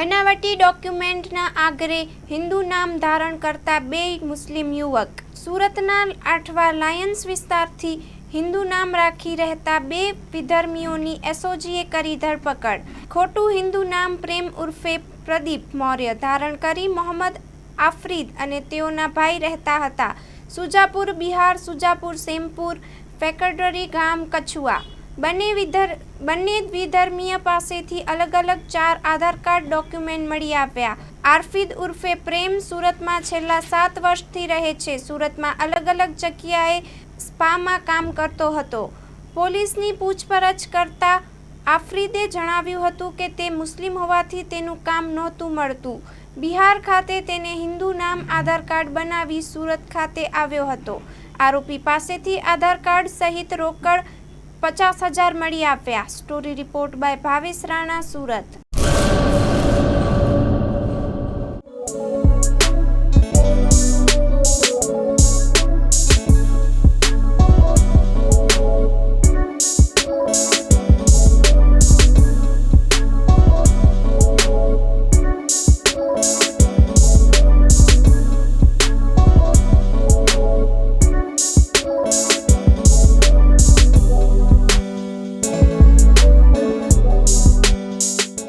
બનાવટી ડોક્યુમેન્ટના આધારે હિન્દુ નામ ધારણ કરતા બે મુસ્લિમ યુવક. સુરતના આઠવા લાયન્સ વિસ્તારથી હિન્દુ નામ રાખી રહેતા બે વિધર્મીઓની એસઓજીએ કરી ધરપકડ. ખોટું હિન્દુ નામ પ્રેમ ઉર્ફે પ્રદીપ મૌર્ય ધારણ કરી મોહમ્મદ આફરીદ અને તેઓના ભાઈ રહેતા હતા સુજાપુર, બિહાર. સુજાપુર સેમપુર ફેકડરી ગામ, કછુઆ. બંને વિધર્મીય પાસેથી અલગ અલગ 4 આધાર કાર્ડ ડોક્યુમેન્ટ મળી આવ્યા. આફરીદ ઉર્ફે પ્રેમ સુરતમાં છેલ્લા 7 વર્ષથી રહે છે. સુરતમાં અલગ અલગ જગ્યાએ સ્પામાં કામ કરતો હતો. પોલીસની પૂછપરછ કરતા આફરીદે જણાવ્યું હતું કે તે મુસ્લિમ હોવાથી તેનું કામ નહોતું મળતું. બિહાર ખાતે તેને હિન્દુ નામ આધાર કાર્ડ બનાવી સુરત ખાતે આવ્યો હતો. આરોપી પાસેથી આધાર કાર્ડ સહિત રોકડ 50,000 મળી આવ્યા. Story report by Bhavesh Rana, Surat.